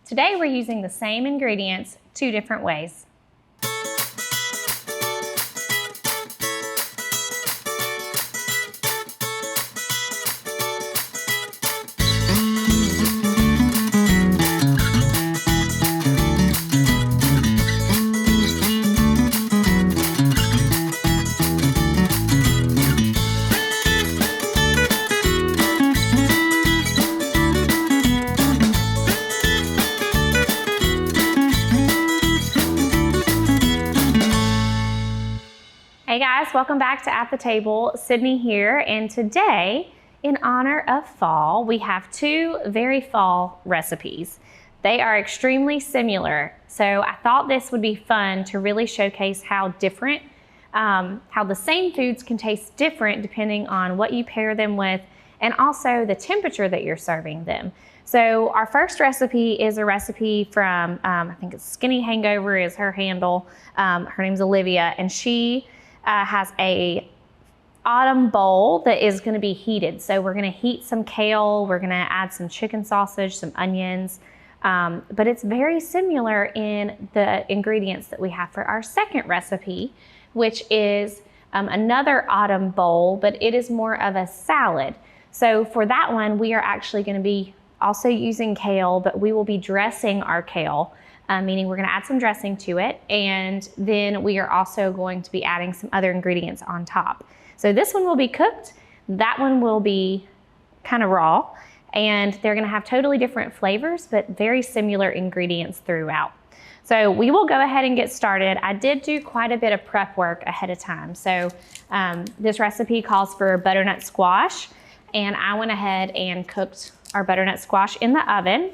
Today we're using the same ingredients 2 different ways. Hey guys, welcome back to At the Table. Sydney here, and today, in honor of fall, we have 2 very fall recipes. They are extremely similar, so I thought this would be fun to really showcase how different, how the same foods can taste different depending on what you pair them with, and also the temperature that you're serving them. So our first recipe is a recipe from, I think it's Skinny Hangover is her handle. Her name's Olivia, and she has a autumn bowl that is going to be heated. So we're going to heat some kale, we're going to add some chicken sausage, some onions, but it's very similar in the ingredients that we have for our second recipe, which is another autumn bowl, but it is more of a salad. So for that one, we are actually going to be also using kale, but we will be dressing our kale. Meaning we're going to add some dressing to it, and then we are also going to be adding some other ingredients on top. So this one will be cooked, that one will be kind of raw, and they're going to have totally different flavors, but very similar ingredients throughout. So we will go ahead and get started. I did do quite a bit of prep work ahead of time. So this recipe calls for butternut squash, and I went ahead and cooked our butternut squash in the oven.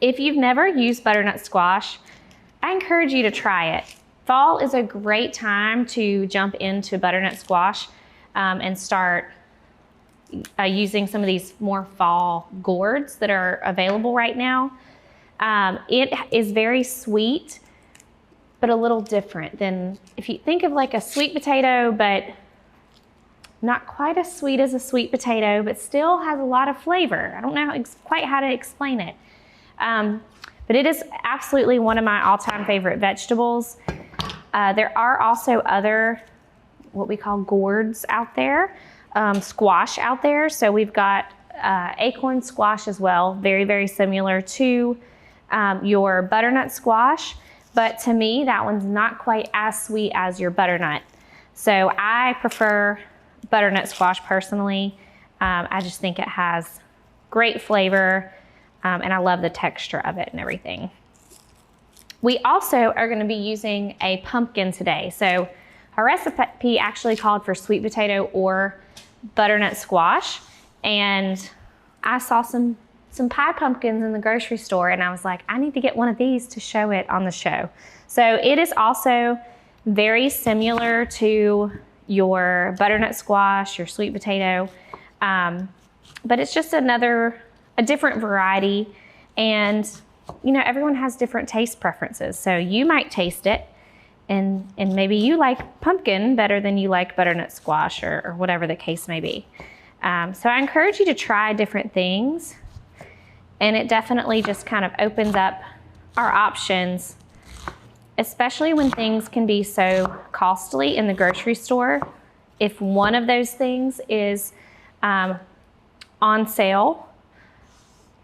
If you've never used butternut squash, I encourage you to try it. Fall is a great time to jump into butternut squash and start using some of these more fall gourds that are available right now. It is very sweet, but a little different than, if you think of like a sweet potato, but not quite as sweet as a sweet potato, but still has a lot of flavor. I don't know quite how to explain it. But it is absolutely one of my all-time favorite vegetables. There are also other, what we call gourds out there, squash out there. So we've got acorn squash as well, very, very similar to your butternut squash. But to me, that one's not quite as sweet as your butternut. So I prefer butternut squash personally. I just think it has great flavor. And I love the texture of it and everything. We also are going to be using a pumpkin today. So our recipe actually called for sweet potato or butternut squash. And I saw some pie pumpkins in the grocery store, and I was like, I need to get one of these to show it on the show. So it is also very similar to your butternut squash, your sweet potato, but it's just a different variety, and you know, everyone has different taste preferences. So you might taste it and maybe you like pumpkin better than you like butternut squash or whatever the case may be. So I encourage you to try different things, and it definitely just kind of opens up our options, especially when things can be so costly in the grocery store. If one of those things is on sale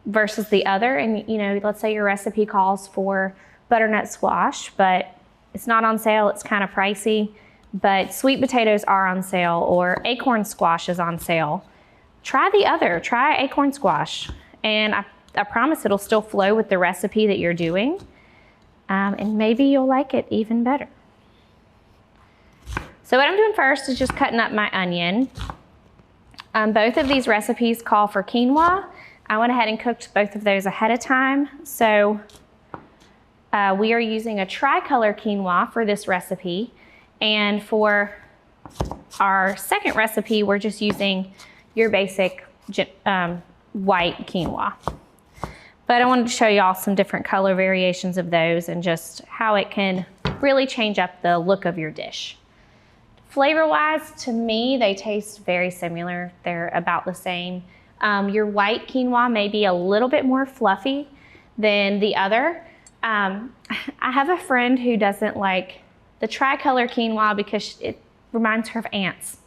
versus the other, and you know, let's say your recipe calls for butternut squash, but it's not on sale, it's kind of pricey, but sweet potatoes are on sale, or acorn squash is on sale, try the other, try acorn squash, and I promise it'll still flow with the recipe that you're doing, and maybe you'll like it even better. So what I'm doing first is just cutting up my onion. Both of these recipes call for quinoa. I went ahead and cooked both of those ahead of time. So we are using a tricolor quinoa for this recipe. And for our second recipe, we're just using your basic white quinoa. But I wanted to show y'all some different color variations of those and just how it can really change up the look of your dish. Flavor-wise, to me, they taste very similar. They're about the same. Your white quinoa may be a little bit more fluffy than the other. I have a friend who doesn't like the tricolor quinoa because it reminds her of ants.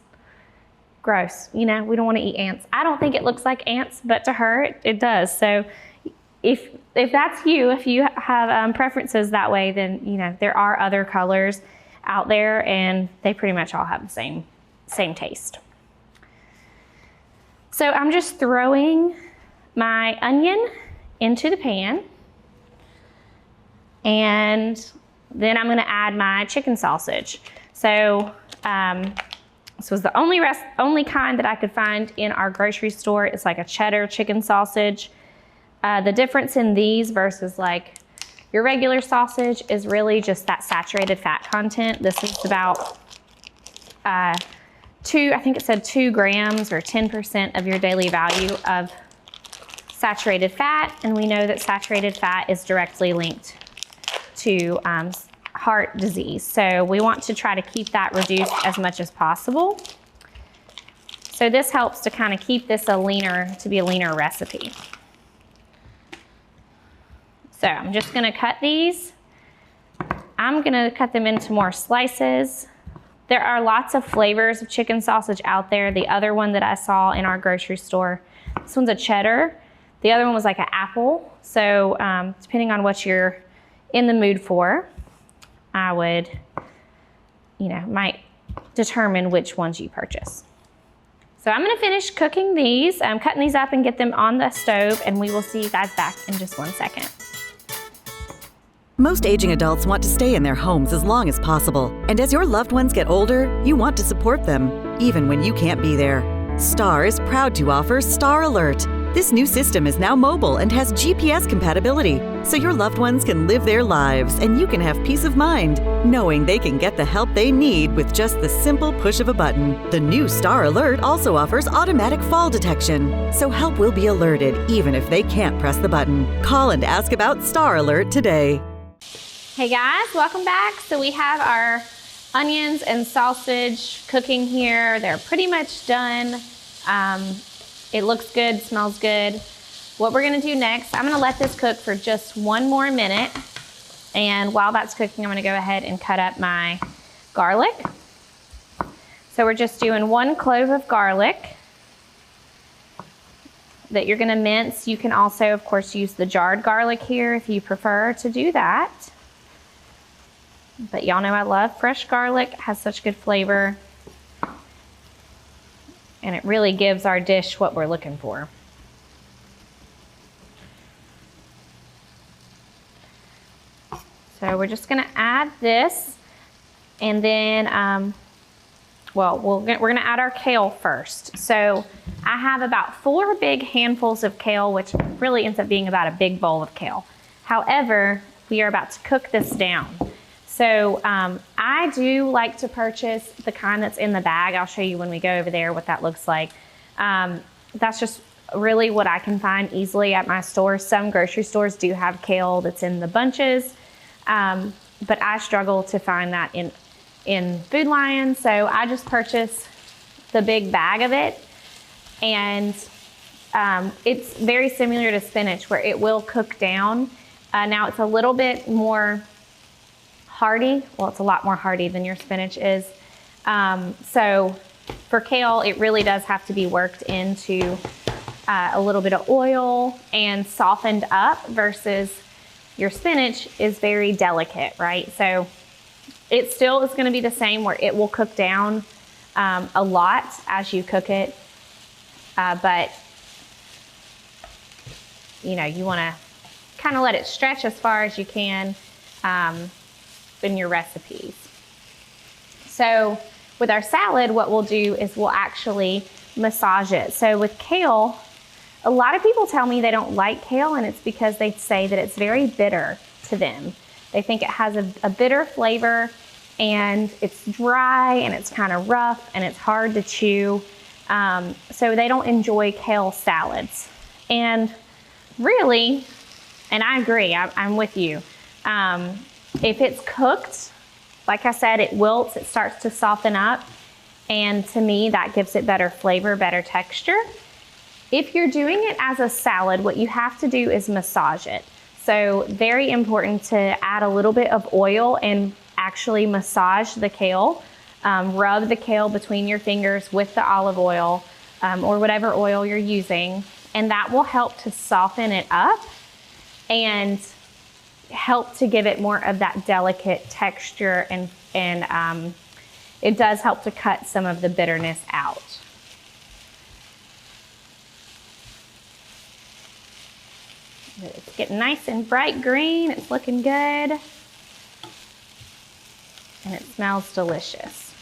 Gross, you know, we don't want to eat ants. I don't think it looks like ants, but to her it does. So if that's you, if you have preferences that way, then you know there are other colors out there and they pretty much all have the same taste. So I'm just throwing my onion into the pan, and then I'm gonna add my chicken sausage. So this was the only kind that I could find in our grocery store. It's like a cheddar chicken sausage. The difference in these versus like your regular sausage is really just that saturated fat content. This is about I think it said 2 grams or 10% of your daily value of saturated fat. And we know that saturated fat is directly linked to heart disease. So we want to try to keep that reduced as much as possible. So this helps to kind of keep this to be a leaner recipe. So I'm just gonna cut these. I'm gonna cut them into more slices. There are lots of flavors of chicken sausage out there. The other one that I saw in our grocery store, this one's a cheddar. The other one was like an apple. So depending on what you're in the mood for, I would, might determine which ones you purchase. So I'm gonna finish cooking these. I'm cutting these up and get them on the stove, and we will see you guys back in just 1 second. Most aging adults want to stay in their homes as long as possible. And as your loved ones get older, you want to support them, even when you can't be there. Star is proud to offer Star Alert. This new system is now mobile and has GPS compatibility, so your loved ones can live their lives and you can have peace of mind, knowing they can get the help they need with just the simple push of a button. The new Star Alert also offers automatic fall detection, so help will be alerted even if they can't press the button. Call and ask about Star Alert today. Hey guys, welcome back. So we have our onions and sausage cooking here. They're pretty much done. It looks good, smells good. What we're gonna do next, I'm gonna let this cook for just 1 more minute. And while that's cooking, I'm gonna go ahead and cut up my garlic. So we're just doing 1 clove of garlic that you're gonna mince. You can also, of course, use the jarred garlic here if you prefer to do that. But y'all know I love fresh garlic, it has such good flavor. And it really gives our dish what we're looking for. So we're just gonna add this, and then, we're gonna add our kale first. So I have about 4 big handfuls of kale, which really ends up being about a big bowl of kale. However, we are about to cook this down. So I do like to purchase the kind that's in the bag. I'll show you when we go over there what that looks like. That's just really what I can find easily at my store. Some grocery stores do have kale that's in the bunches, but I struggle to find that in Food Lion. So I just purchase the big bag of it. And it's very similar to spinach where it will cook down. Now it's a little bit more hardy. Well, it's a lot more hardy than your spinach is. So for kale, it really does have to be worked into a little bit of oil and softened up versus your spinach is very delicate, right? So it still is gonna be the same where it will cook down a lot as you cook it. But you wanna kind of let it stretch as far as you can in your recipes. So with our salad, what we'll do is we'll actually massage it. So with kale, a lot of people tell me they don't like kale, and it's because they say that it's very bitter to them. They think it has a bitter flavor, and it's dry, and it's kind of rough, and it's hard to chew. So they don't enjoy kale salads. And really, and I agree, I'm with you. If it's cooked, like I said, it wilts, it starts to soften up. And to me, that gives it better flavor, better texture. If you're doing it as a salad, what you have to do is massage it. So very important to add a little bit of oil and actually massage the kale. Rub the kale between your fingers with the olive oil or whatever oil you're using, and that will help to soften it up and help to give it more of that delicate texture, and it does help to cut some of the bitterness out. It's getting nice and bright green. It's looking good. And it smells delicious.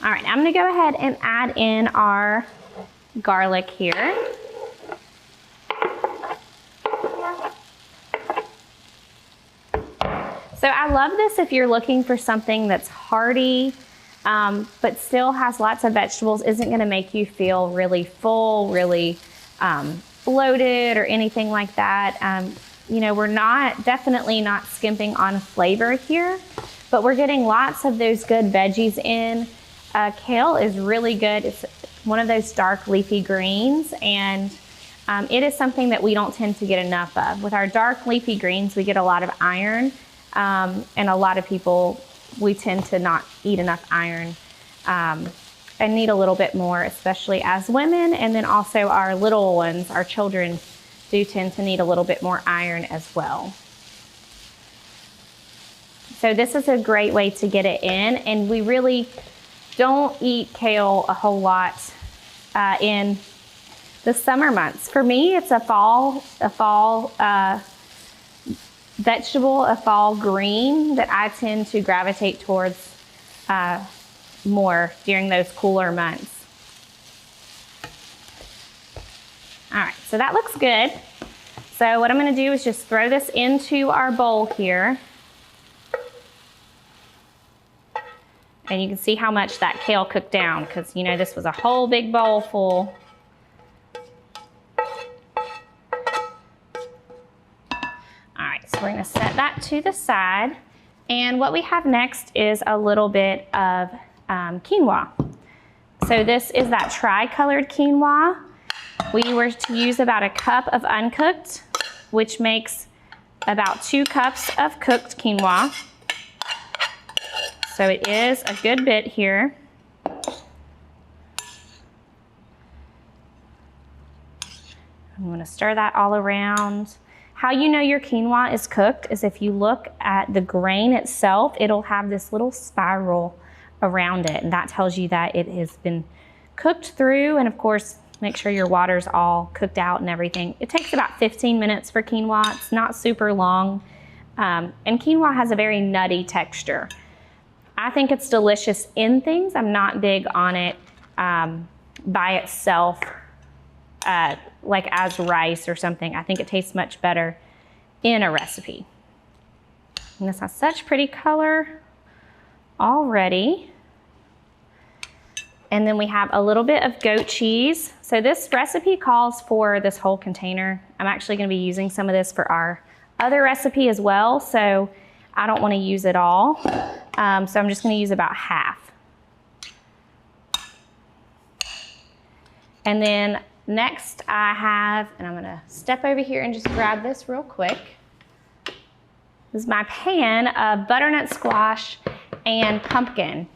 All right, I'm gonna go ahead and add in our garlic here. So I love this if you're looking for something that's hearty, but still has lots of vegetables, isn't gonna make you feel really full, really bloated or anything like that. You know, we're definitely not skimping on flavor here, but we're getting lots of those good veggies in. Kale is really good. It's one of those dark leafy greens, and it is something that we don't tend to get enough of. With our dark leafy greens, we get a lot of iron, and a lot of people, we tend to not eat enough iron and need a little bit more, especially as women, and then also our little ones, our children, do tend to need a little bit more iron as well. So this is a great way to get it in, and we really don't eat kale a whole lot in the summer months. For me, it's a fall vegetable, a fall green that I tend to gravitate towards more during those cooler months. All right, so that looks good. So what I'm gonna do is just throw this into our bowl here. And you can see how much that kale cooked down, because you know this was a whole big bowl full. All right, so we're gonna set that to the side. And what we have next is a little bit of quinoa. So this is that tri-colored quinoa. We were to use about a cup of uncooked, which makes about 2 cups of cooked quinoa. So it is a good bit here. I'm gonna stir that all around. How you know your quinoa is cooked is if you look at the grain itself, it'll have this little spiral around it, and that tells you that it has been cooked through. And of course, make sure your water's all cooked out and everything. It takes about 15 minutes for quinoa. It's not super long. And quinoa has a very nutty texture. I think it's delicious in things. I'm not big on it by itself, like as rice or something. I think it tastes much better in a recipe. And this has such pretty color already. And then we have a little bit of goat cheese. So this recipe calls for this whole container. I'm actually gonna be using some of this for our other recipe as well, so I don't wanna use it all. So I'm just gonna use about half. And then next I have, and I'm gonna step over here and just grab this real quick. This is my pan of butternut squash and pumpkin.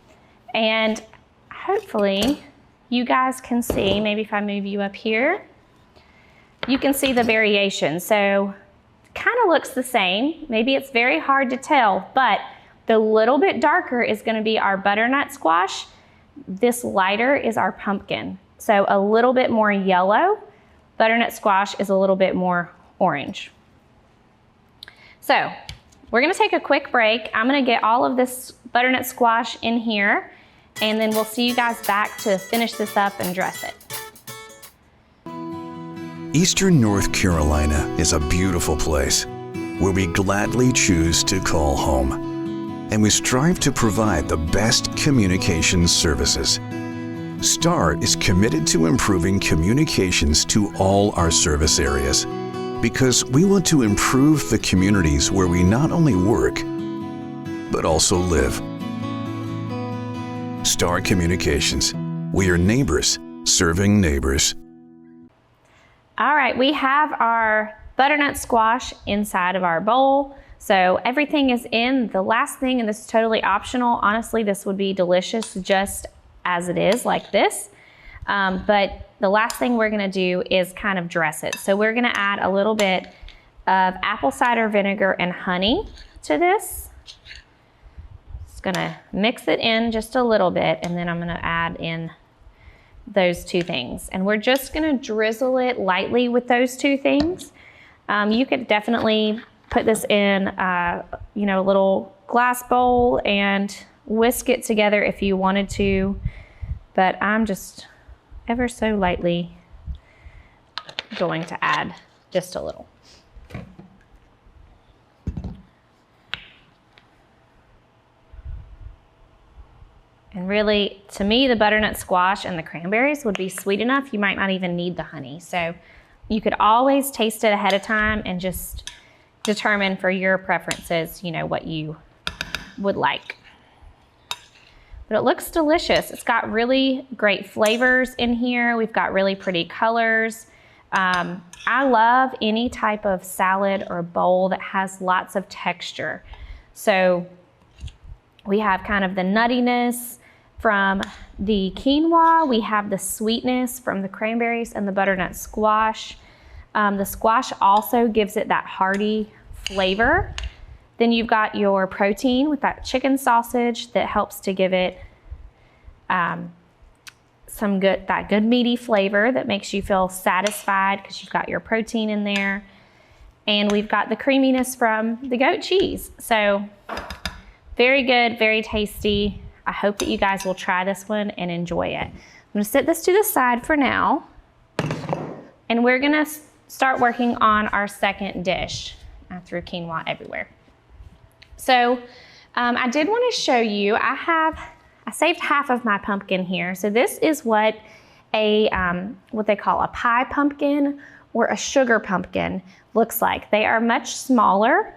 And hopefully you guys can see, maybe if I move you up here, you can see the variation. So it kind of looks the same. Maybe it's very hard to tell, but the little bit darker is gonna be our butternut squash. This lighter is our pumpkin. So a little bit more yellow. Butternut squash is a little bit more orange. So we're gonna take a quick break. I'm gonna get all of this butternut squash in here, and then we'll see you guys back to finish this up and dress it. Eastern North Carolina is a beautiful place where we gladly choose to call home, and we strive to provide the best communications services. STAR is committed to improving communications to all our service areas because we want to improve the communities where we not only work, but also live. STAR Communications. We are neighbors serving neighbors. All right, we have our butternut squash inside of our bowl. So everything is in. The last thing, and this is totally optional, honestly, this would be delicious just as it is, like this. But the last thing we're gonna do is kind of dress it. So we're gonna add a little bit of apple cider vinegar and honey to this. Just gonna mix it in just a little bit, and then I'm gonna add in those two things. And we're just gonna drizzle it lightly with those two things. You could definitely put this in a little glass bowl and whisk it together if you wanted to, but I'm just ever so lightly going to add just a little. And really, to me, the butternut squash and the cranberries would be sweet enough. You might not even need the honey. So you could always taste it ahead of time and just determine for your preferences, what you would like. But it looks delicious. It's got really great flavors in here. We've got really pretty colors. I love any type of salad or bowl that has lots of texture. So we have kind of the nuttiness from the quinoa. We have the sweetness from the cranberries and the butternut squash. The squash also gives it that hearty flavor. Then you've got your protein with that chicken sausage that helps to give it that good meaty flavor that makes you feel satisfied because you've got your protein in there. And we've got the creaminess from the goat cheese. So very good, very tasty. I hope that you guys will try this one and enjoy it. I'm gonna set this to the side for now, and we're gonna start working on our second dish. I threw quinoa everywhere. So I did want to show you, I saved half of my pumpkin here. So this is what what they call a pie pumpkin or a sugar pumpkin looks like. They are much smaller,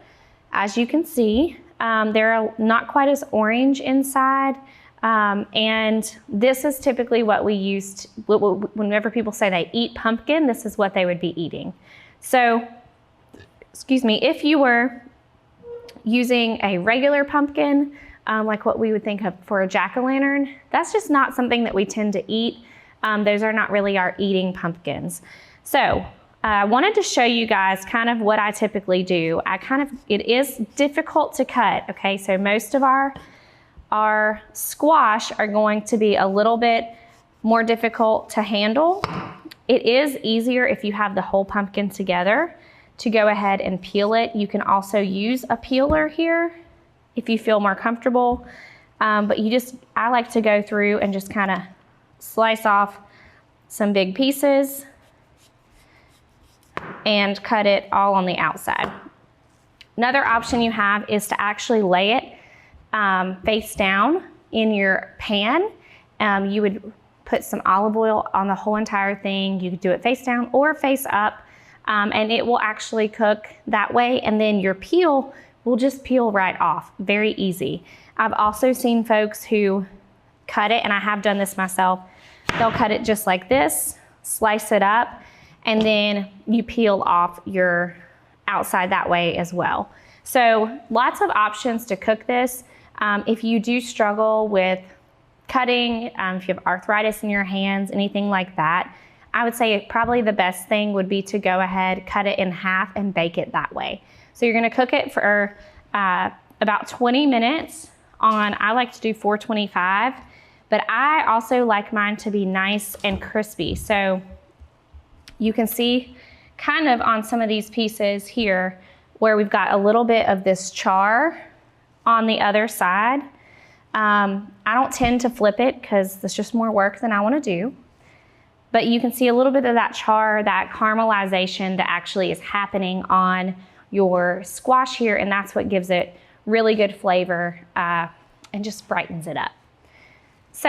as you can see. They're not quite as orange inside. And this is typically what we used, whenever people say they eat pumpkin, this is what they would be eating. So, excuse me, if you were using a regular pumpkin, like what we would think of for a jack-o'-lantern, that's just not something that we tend to eat. Those are not really our eating pumpkins. So I wanted to show you guys kind of what I typically do. It is difficult to cut, okay? So most of our squash are going to be a little bit more difficult to handle. It is easier if you have the whole pumpkin together to go ahead and peel it. You can also use a peeler here if you feel more comfortable. But I like to go through and just kind of slice off some big pieces and cut it all on the outside. Another option you have is to actually lay it face down in your pan. You would put some olive oil on the whole entire thing. You could do it face down or face up, and it will actually cook that way, and then your peel will just peel right off. Very easy. I've also seen folks who cut it, and I have done this myself. They'll cut it just like this, slice it up, and then you peel off your outside that way as well. So lots of options to cook this. If you do struggle with cutting, if you have arthritis in your hands, anything like that, I would say probably the best thing would be to go ahead, cut it in half and bake it that way. So you're gonna cook it for about 20 minutes on, I like to do 425, but I also like mine to be nice and crispy. So you can see kind of on some of these pieces here where we've got a little bit of this char on the other side. I don't tend to flip it because it's just more work than I want to do. But you can see a little bit of that char, that caramelization that actually is happening on your squash here, and that's what gives it really good flavor and just brightens it up. So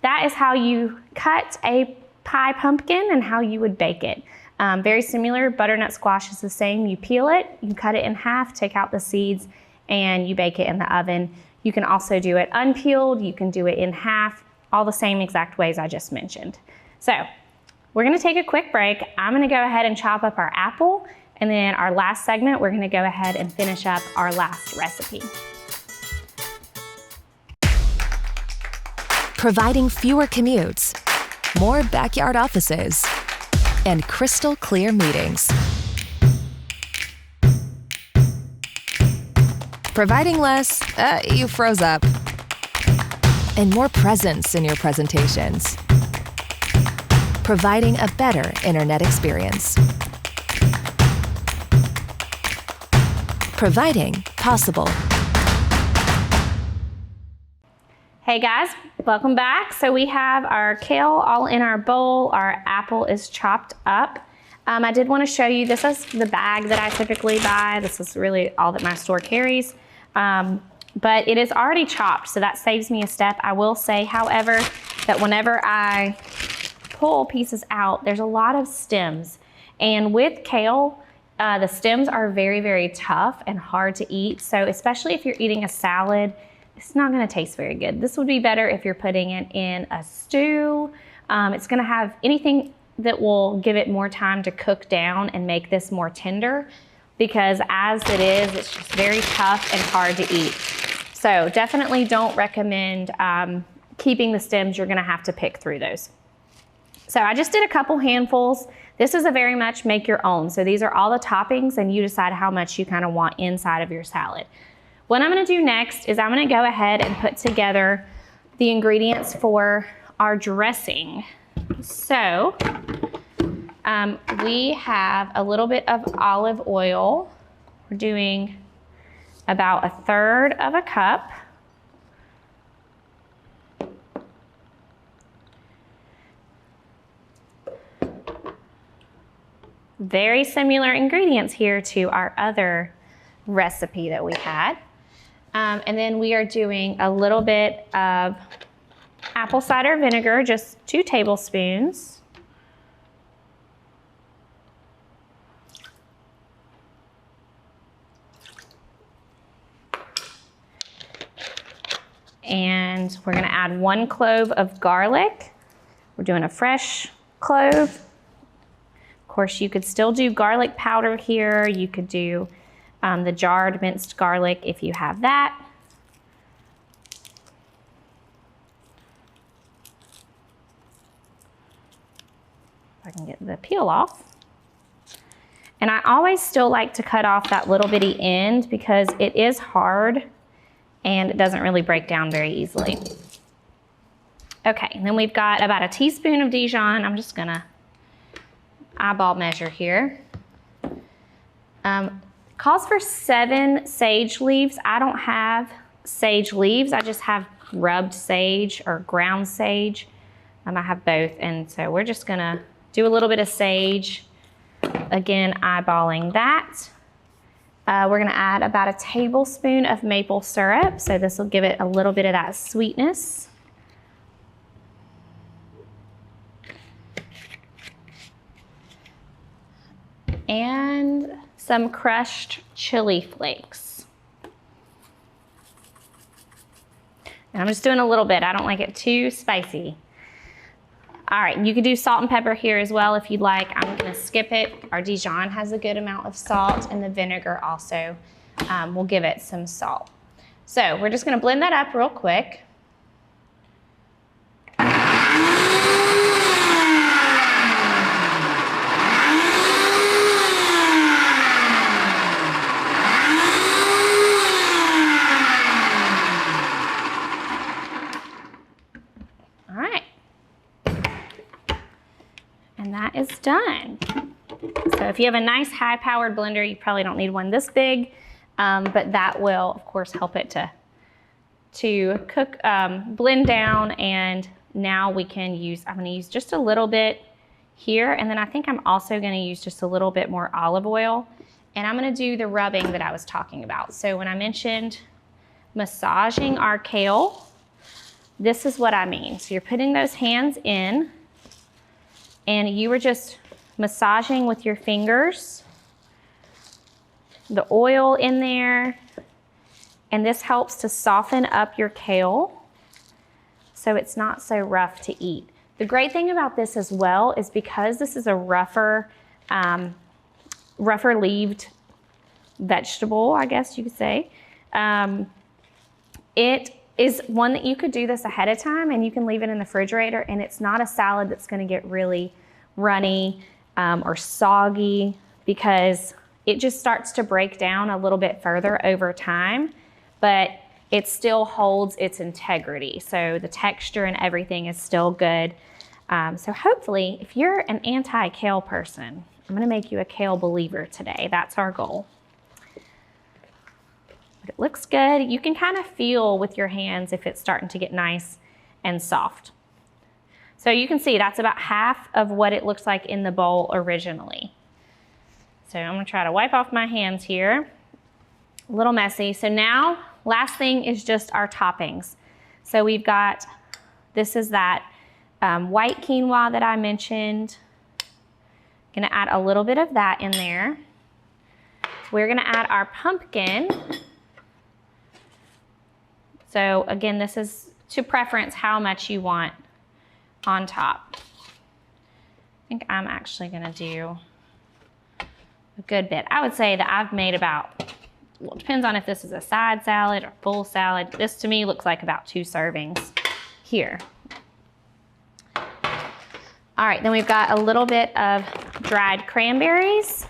that is how you cut a pie pumpkin and how you would bake it. Very similar, butternut squash is the same. You peel it, you cut it in half, take out the seeds, and you bake it in the oven. You can also do it unpeeled, you can do it in half, all the same exact ways I just mentioned. So We're gonna take a quick break. I'm gonna go ahead and chop up our apple, and then our last segment, we're gonna go ahead and finish up our last recipe. Providing fewer commutes, more backyard offices, and crystal clear meetings. Providing less, you froze up, and more presence in your presentations. Providing a better internet experience. Providing possible. Hey guys, welcome back. So we have our kale all in our bowl. Our apple is chopped up. I did want to show you, this is the bag that I typically buy. This is really all that my store carries. But it is already chopped, so that saves me a step. I will say, however, that whenever I pull pieces out, there's a lot of stems. And with kale, the stems are very, very tough and hard to eat. So especially if you're eating a salad, it's not gonna taste very good. This would be better if you're putting it in a stew. It's gonna have anything that will give it more time to cook down and make this more tender, because as it is, it's just very tough and hard to eat. So definitely don't recommend keeping the stems. You're gonna have to pick through those. So I just did a couple handfuls. This is a very much make your own. So these are all the toppings, and you decide how much you kind of want inside of your salad. What I'm gonna do next is I'm gonna go ahead and put together the ingredients for our dressing. So we have a little bit of olive oil. We're doing about 1/3 of a cup. Very similar ingredients here to our other recipe that we had. And then we are doing a little bit of apple cider vinegar, just 2 tablespoons. And we're gonna add 1 clove of garlic. We're doing a fresh clove. Of course, you could still do garlic powder here. You could do the jarred minced garlic if you have that. If I can get the peel off. And I always still like to cut off that little bitty end because it is hard and it doesn't really break down very easily. Okay, and then we've got about 1 teaspoon of Dijon. I'm just gonna eyeball measure here. Calls for 7 sage leaves. I don't have sage leaves. I just have rubbed sage or ground sage. I have both, and so we're just gonna do a little bit of sage. Again, eyeballing that. We're gonna add about 1 tablespoon of maple syrup, so this will give it a little bit of that sweetness. And some crushed chili flakes. And I'm just doing a little bit. I don't like it too spicy. All right, you could do salt and pepper here as well if you'd like. I'm gonna skip it. Our Dijon has a good amount of salt, and the vinegar also will give it some salt. So we're just gonna blend that up real quick. And that is done. So if you have a nice high-powered blender, you probably don't need one this big, but that will, of course, help it to cook, blend down. And now we can use, I'm gonna use just a little bit here, and then I think I'm also gonna use just a little bit more olive oil, and I'm gonna do the rubbing that I was talking about. So when I mentioned massaging our kale, this is what I mean. So you're putting those hands in, and you were just massaging with your fingers, the oil in there, and this helps to soften up your kale so it's not so rough to eat. The great thing about this as well is because this is a rougher leaved vegetable, I guess you could say, it is one that you could do this ahead of time and you can leave it in the refrigerator, and it's not a salad that's going to get really runny or soggy, because it just starts to break down a little bit further over time, but it still holds its integrity. So the texture and everything is still good. So hopefully, if you're an anti-kale person, I'm gonna make you a kale believer today. That's our goal. But it looks good. You can kind of feel with your hands if it's starting to get nice and soft. So you can see that's about half of what it looks like in the bowl originally. So I'm gonna try to wipe off my hands here. A little messy. So now, last thing is just our toppings. So we've got, this is that white quinoa that I mentioned. Gonna add a little bit of that in there. We're gonna add our pumpkin. So again, this is to preference how much you want on top. I think I'm actually gonna do a good bit. I would say that I've made about, well, it depends on if this is a side salad or full salad. This to me looks like about 2 servings here. All right, then we've got a little bit of dried cranberries.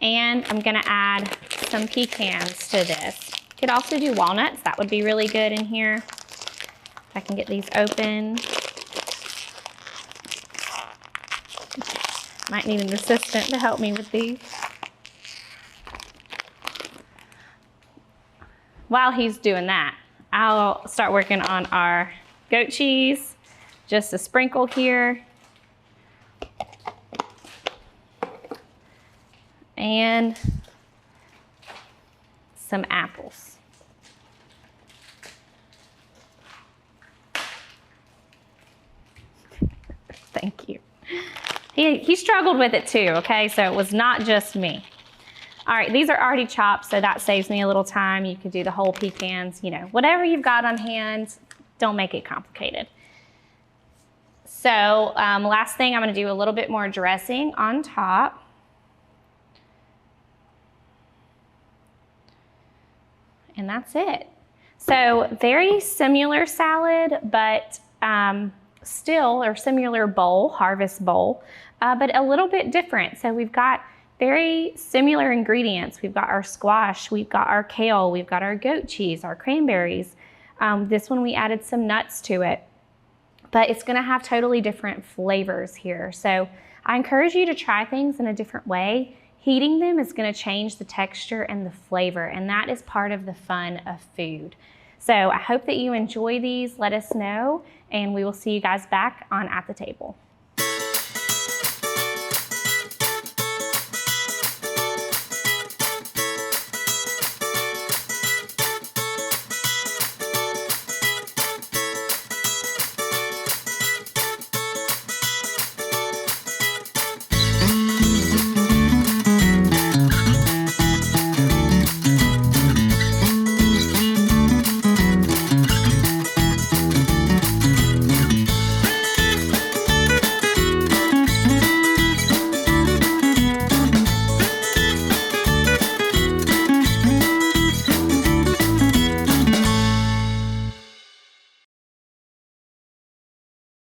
And I'm gonna add some pecans to this. Could also do walnuts, that would be really good in here. If I can get these open. Might need an assistant to help me with these. While he's doing that, I'll start working on our goat cheese. Just a sprinkle here. And some apples. Thank you. He struggled with it too, okay? So it was not just me. All right, these are already chopped, so that saves me a little time. You could do the whole pecans, you know, whatever you've got on hand, don't make it complicated. So last thing, I'm gonna do a little bit more dressing on top. And that's it. So very similar salad, but still, or similar bowl, harvest bowl, but a little bit different. So we've got very similar ingredients. We've got our squash, we've got our kale, we've got our goat cheese, our cranberries. This one we added some nuts to it, but it's gonna have totally different flavors here. So I encourage you to try things in a different way. Heating them is gonna change the texture and the flavor, and that is part of the fun of food. So I hope that you enjoy these. Let us know, and we will see you guys back on At the Table.